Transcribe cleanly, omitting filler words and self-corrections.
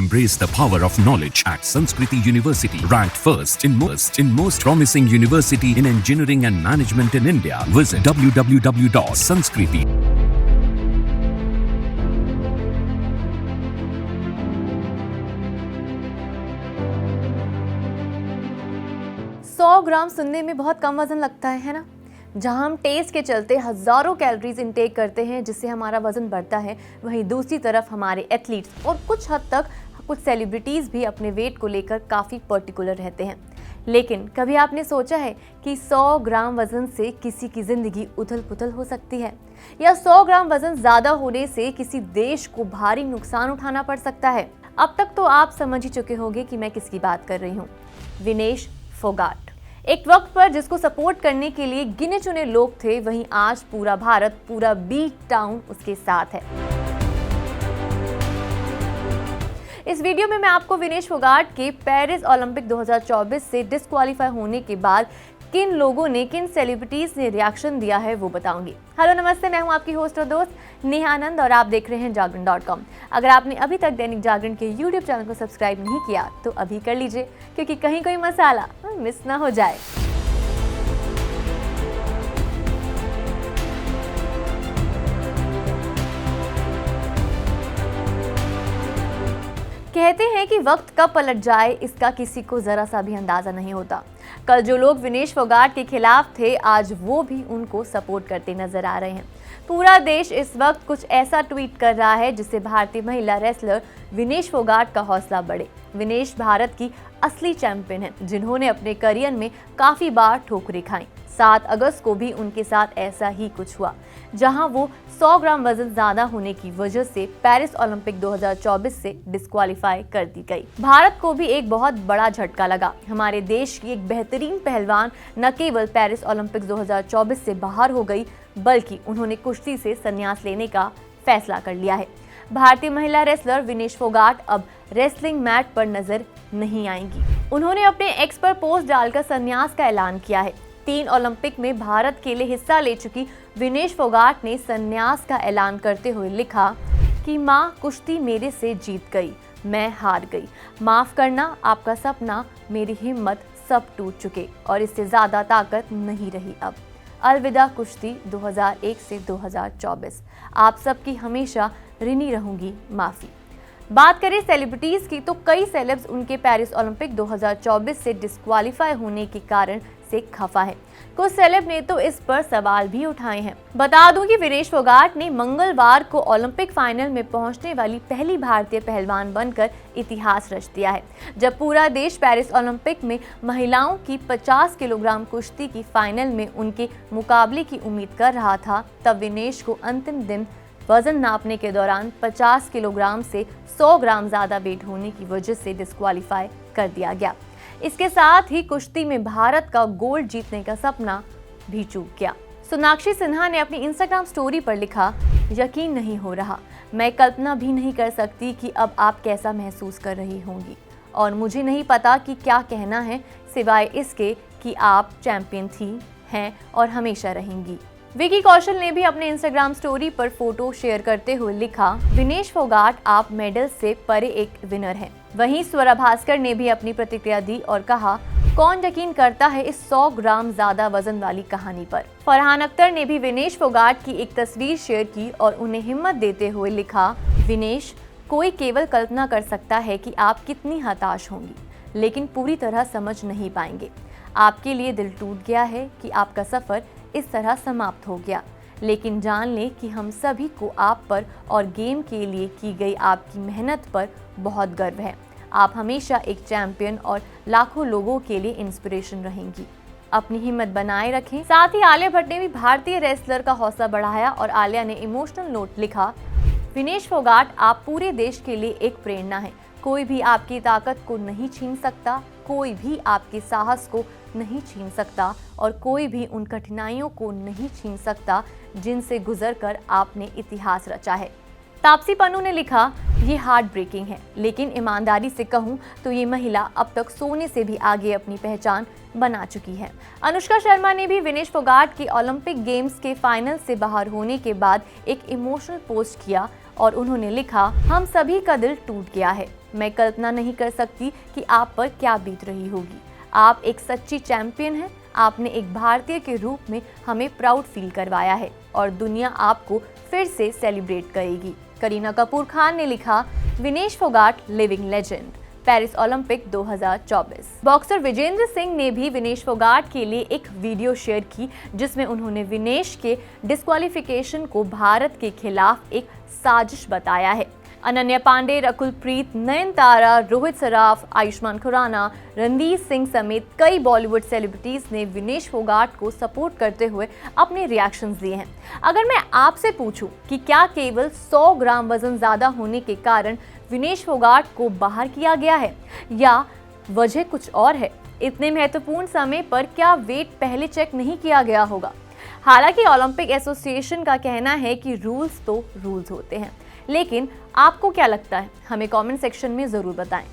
Embrace the power of knowledge at Sanskriti University, ranked first in most promising university in engineering and management in India. Visit www.sanskriti. ग्राम सुनने में बहुत कम वजन लगता है ना? जहां हम टेस्ट के चलते हजारों कैलोरीज इनटेक करते हैं जिससे हमारा वजन बढ़ता है, वहीं दूसरी तरफ हमारे एथलीट्स और कुछ हद तक कुछ सेलिब्रिटीज भी अपने वेट को लेकर काफ़ी पर्टिकुलर रहते हैं। लेकिन कभी आपने सोचा है कि 100 ग्राम वजन से किसी की जिंदगी उथल पुथल हो सकती है, या 100 ग्राम वजन ज़्यादा होने से किसी देश को भारी नुकसान उठाना पड़ सकता है? अब तक तो आप समझ ही चुके होंगे कि मैं किसकी बात कर रही हूँ। विनेश फोगाट। एक वक्त पर जिसको सपोर्ट करने के लिए गिने चुने लोग थे, वहीं आज पूरा भारत, पूरा बीट टाउन उसके साथ है। इस वीडियो में मैं आपको विनेश फोगाट के पेरिस ओलंपिक 2024 से डिस्क्वालीफाई होने के बाद किन लोगों ने, किन सेलिब्रिटीज ने रिएक्शन दिया है वो बताऊंगी। हेलो नमस्ते, मैं हूं आपकी होस्ट और दोस्त नेहा आनंद और आप देख रहे हैं जागरण.com। अगर आपने अभी तक दैनिक जागरण के YouTube चैनल को सब्सक्राइब नहीं किया तो अभी कर लीजिए, क्योंकि कहीं कोई मसाला मिस ना हो जाए। कहते हैं कि वक्त कब पलट जाए इसका किसी को जरा सा भी अंदाजा नहीं होता। कल जो लोग विनेश फोगाट के खिलाफ थे, आज वो भी उनको सपोर्ट करते नजर आ रहे हैं। पूरा देश इस वक्त कुछ ऐसा ट्वीट कर रहा है जिससे भारतीय महिला रेसलर विनेश फोगाट का हौसला बढ़े। विनेश भारत की असली चैंपियन है, जिन्होंने अपने करियर में काफी बार ठोकरें खाई। 7 अगस्त को भी उनके साथ ऐसा ही कुछ हुआ, जहां वो 100 ग्राम वजन ज्यादा होने की वजह से पेरिस ओलंपिक 2024 से डिस्क्वालीफाई कर दी गई। भारत को भी एक बहुत बड़ा झटका लगा। हमारे देश की एक बेहतरीन पहलवान न केवल पेरिस ओलंपिक 2024 से बाहर हो गई, बल्कि उन्होंने कुश्ती से संन्यास लेने का फैसला कर लिया है। भारतीय महिला रेसलर विनेश फोगाट अब रेसलिंग मैट पर नजर नहीं आएंगी। उन्होंने अपने एक्स पर पोस्ट डालकर संन्यास का ऐलान किया है। 3 ओलंपिक में भारत के लिए हिस्सा ले चुकी विनेश फोगाट ने संन्यास का ऐलान करते हुए लिखा कि माँ, कुश्ती मेरे से जीत गई, मैं हार गई, माफ करना, आपका सपना, मेरी हिम्मत सब टूट चुके और इससे ज्यादा ताकत नहीं रही अब। अलविदा कुश्ती 2001 से 2024। आप सबकी हमेशा ऋणी रहूंगी माफी। बात करें सेलिब्रिटीज की तो कई सेलेब्स उनके पेरिस ओलंपिक 2024 से डिस्क्वालीफाई होने के कारण से खफा है। कुछ सेलेब ने तो इस पर सवाल भी उठाए हैं। बता दूं कि विनेश फोगाट ने मंगलवार को ओलंपिक फाइनल में पहुंचने वाली पहली भारतीय पहलवान बनकर इतिहास रच दिया है। जब पूरा देश पेरिस ओलंपिक में महिलाओं की 50 किलोग्राम कुश्ती की फाइनल में उनके मुकाबले की उम्मीद कर रहा था, तब विनेश को अंतिम दिन वजन नापने के दौरान 50 किलोग्राम से 100 ग्राम ज्यादा वेट होने की वजह से डिस्क्वालीफाई कर दिया गया। इसके साथ ही कुश्ती में भारत का गोल्ड जीतने का सपना भी चूक गया। सोनाक्षी सिन्हा ने अपनी इंस्टाग्राम स्टोरी पर लिखा, यकीन नहीं हो रहा, मैं कल्पना भी नहीं कर सकती कि अब आप कैसा महसूस कर रही होंगी, और मुझे नहीं पता कि क्या कहना है सिवाय इसके कि आप चैंपियन थी, हैं और हमेशा रहेंगी। विकी कौशल ने भी अपने इंस्टाग्राम स्टोरी पर फोटो शेयर करते हुए लिखा, विनेश फोगाट आप मेडल से परे एक विनर हैं। वहीं स्वरा भास्कर ने भी अपनी प्रतिक्रिया दी और कहा, कौन यकीन करता है इस 100 ग्राम ज्यादा वजन वाली कहानी पर। फरहान अख्तर ने भी विनेश फोगाट की एक तस्वीर शेयर की और उन्हें हिम्मत देते हुए लिखा, विनेश, कोई केवल कल्पना कर सकता है कि आप कितनी हताश होंगी, लेकिन पूरी तरह समझ नहीं पाएंगे। आपके लिए दिल टूट गया है कि आपका सफर इस तरह समाप्त हो गया, लेकिन जान लें कि हम सभी को आप पर और गेम के लिए की गई आपकी मेहनत पर बहुत गर्व है। आप हमेशा एक चैंपियन और लाखों लोगों के लिए इंस्पिरेशन रहेंगी। अपनी हिम्मत बनाए रखें। साथ ही आलिया भट्ट ने भी भारतीय रेसलर का हौसला बढ़ाया और आलिया ने इमोशनल नोट लिखा, विनेश फोगाट आप पूरे देश के लिए एक प्रेरणा है। कोई भी आपकी ताकत को नहीं छीन सकता, कोई भी आपके साहस को नहीं छीन सकता और कोई भी उन कठिनाइयों को नहीं छीन सकता जिनसे गुजरकर आपने इतिहास रचा है। तापसी पन्नू ने लिखा, ये हार्ट ब्रेकिंग है, लेकिन ईमानदारी से कहूँ तो ये महिला अब तक सोने से भी आगे अपनी पहचान बना चुकी है। अनुष्का शर्मा ने भी विनेश फोगाट के ओलंपिक गेम्स के फाइनल से बाहर होने के बाद एक इमोशनल पोस्ट किया और उन्होंने लिखा, हम सभी का दिल टूट गया है। मैं कल्पना नहीं कर सकती कि आप पर क्या बीत रही होगी। आप एक सच्ची चैंपियन हैं। आपने एक भारतीय के रूप में हमें प्राउड फील करवाया है और दुनिया आपको फिर से सेलिब्रेट करेगी। करीना कपूर खान ने लिखा, Vinesh Phogat living legend, Paris Olympic 2024। Boxer Vijender Singh ने भी विनेश फोगाट के लिए एक वीडियो शेयर की, जिसमें उन्होंने विनेश के डिस्क्वालिफिकेशन को भारत के खिलाफ एक साजिश बताया है। अनन्या पांडे, रकुल प्रीत, नयनतारा, रोहित सराफ, आयुष्मान खुराना, रणवीर सिंह समेत कई बॉलीवुड सेलिब्रिटीज ने विनेश फोगाट को सपोर्ट करते हुए अपने रिएक्शंस दिए हैं। अगर मैं आपसे पूछूं कि क्या केवल 100 ग्राम वजन ज्यादा होने के कारण विनेश फोगाट को बाहर किया गया है या वजह कुछ और है? इतने महत्वपूर्ण समय पर क्या वेट पहले चेक नहीं किया गया होगा? हालांकि ओलंपिक एसोसिएशन का कहना है कि रूल्स तो रूल्स होते हैं, लेकिन आपको क्या लगता है? हमें कमेंट सेक्शन में जरूर बताएं।